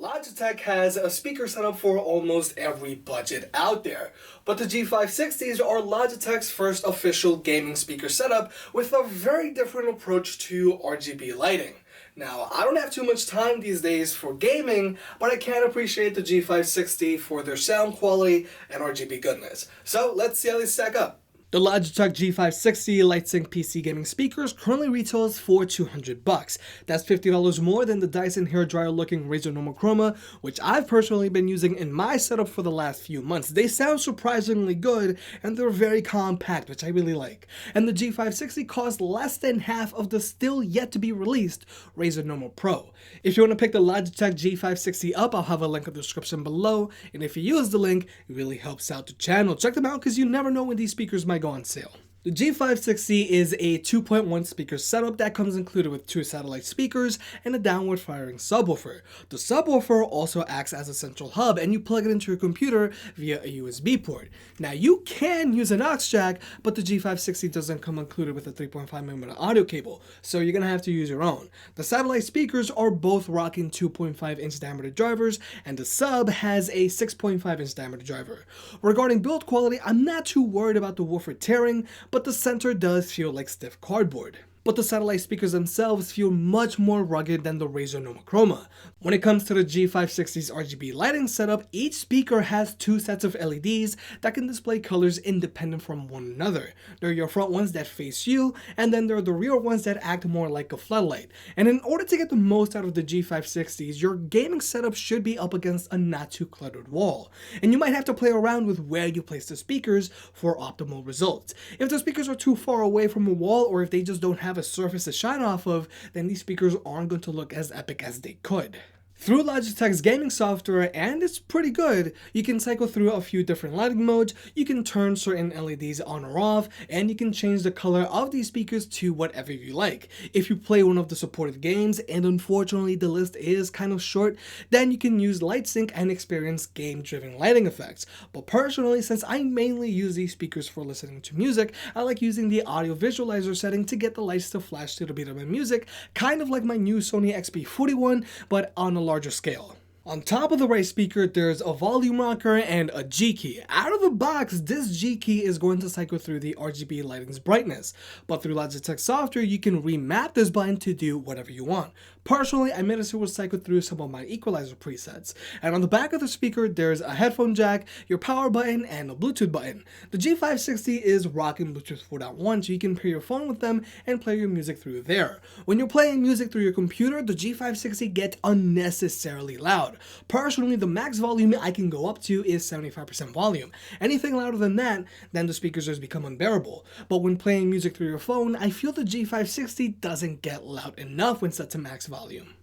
Logitech has a speaker setup for almost every budget out there, but the G560s are Logitech's first official gaming speaker setup with a very different approach to RGB lighting. Now, I don't have too much time these days for gaming, but I can appreciate the G560 for their sound quality and RGB goodness. So let's see how they stack up. The Logitech G560 LightSync PC gaming speakers currently retails for $200. That's $50 more than the Dyson hairdryer looking Razer Nommo Pro, which I've personally been using in my setup for the last few months. They sound surprisingly good and they're very compact, which I really like. And the G560 costs less than half of the still yet to be released Razer Nommo Pro. If you want to pick the Logitech G560 up, I'll have a link in the description below, and if you use the link, it really helps out the channel. Check them out because you never know when these speakers might go on sale. The G560 is a 2.1 speaker setup that comes included with 2 satellite speakers and a downward firing subwoofer. The subwoofer also acts as a central hub and you plug it into your computer via a USB port. Now you can use an aux jack, but the G560 doesn't come included with a 3.5mm audio cable, so you're gonna have to use your own. The satellite speakers are both rocking 2.5-inch diameter drivers and the sub has a 6.5-inch diameter driver. Regarding build quality, I'm not too worried about the woofer tearing, but the center does feel like stiff cardboard. But the satellite speakers themselves feel much more rugged than the Razer Nommo Pro. When it comes to the G560's RGB lighting setup, each speaker has 2 sets of LEDs that can display colors independent from one another. There are your front ones that face you, and then there are the rear ones that act more like a floodlight. And in order to get the most out of the G560s, your gaming setup should be up against a not too cluttered wall. And you might have to play around with where you place the speakers for optimal results. If the speakers are too far away from a wall, or if they just don't have a surface to shine off of, then these speakers aren't going to look as epic as they could. Through Logitech's gaming software, and it's pretty good, you can cycle through a few different lighting modes, you can turn certain LEDs on or off, and you can change the color of these speakers to whatever you like. If you play one of the supported games, and unfortunately the list is kind of short, then you can use LightSync and experience game-driven lighting effects. But personally, since I mainly use these speakers for listening to music, I like using the audio visualizer setting to get the lights to flash to the beat of my music, kind of like my new Sony XP41, but on a larger scale. On top of the right speaker, there's a volume rocker and a G key. Out of the box, this G key is going to cycle through the RGB lighting's brightness, but through Logitech software, you can remap this button to do whatever you want. Personally, I made it so it would cycle through some of my equalizer presets. And on the back of the speaker, there's a headphone jack, your power button, and a Bluetooth button. The G560 is rocking Bluetooth 4.1, so you can pair your phone with them and play your music through there. When you're playing music through your computer, the G560 gets unnecessarily loud. Personally, the max volume I can go up to is 75% volume. Anything louder than that, then the speakers just become unbearable. But when playing music through your phone, I feel the G560 doesn't get loud enough when set to max volume.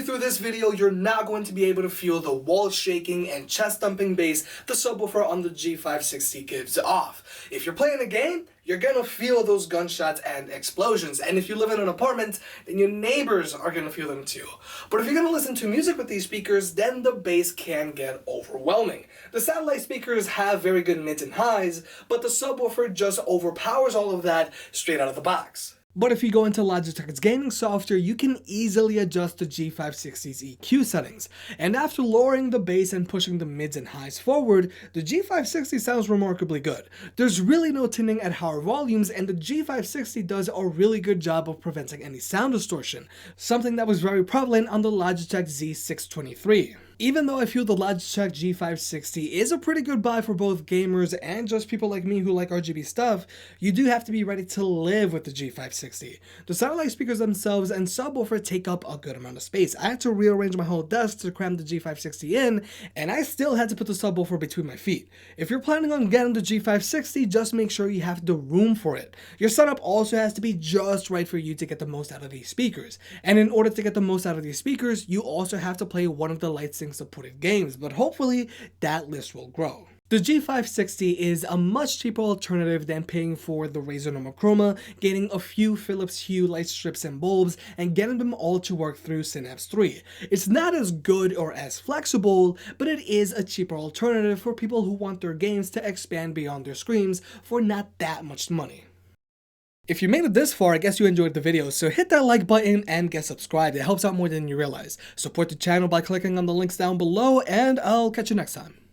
Through this video, you're not going to be able to feel the wall shaking and chest thumping bass the subwoofer on the G560 gives off. If you're playing a game, you're gonna feel those gunshots and explosions, and if you live in an apartment, then your neighbors are gonna feel them too. But if you're gonna listen to music with these speakers, then the bass can get overwhelming. The satellite speakers have very good mids and highs, but the subwoofer just overpowers all of that straight out of the box. But if you go into Logitech's gaming software, you can easily adjust the G560's EQ settings. And after lowering the bass and pushing the mids and highs forward, the G560 sounds remarkably good. There's really no tinning at higher volumes, and the G560 does a really good job of preventing any sound distortion, something that was very prevalent on the Logitech Z623. Even though I feel the Logitech G560 is a pretty good buy for both gamers and just people like me who like RGB stuff, you do have to be ready to live with the G560. The satellite speakers themselves and subwoofer take up a good amount of space. I had to rearrange my whole desk to cram the G560 in, and I still had to put the subwoofer between my feet. If you're planning on getting the G560, just make sure you have the room for it. Your setup also has to be just right for you to get the most out of these speakers. And in order to get the most out of these speakers, you also have to play one of the licensing supported games, but hopefully that list will grow. The G560 is a much cheaper alternative than paying for the Razer Nommo Pro, getting a few Philips Hue light strips and bulbs, and getting them all to work through Synapse 3. It's not as good or as flexible, but it is a cheaper alternative for people who want their games to expand beyond their screens for not that much money. If you made it this far, I guess you enjoyed the video, so hit that like button and get subscribed. It helps out more than you realize. Support the channel by clicking on the links down below, and I'll catch you next time.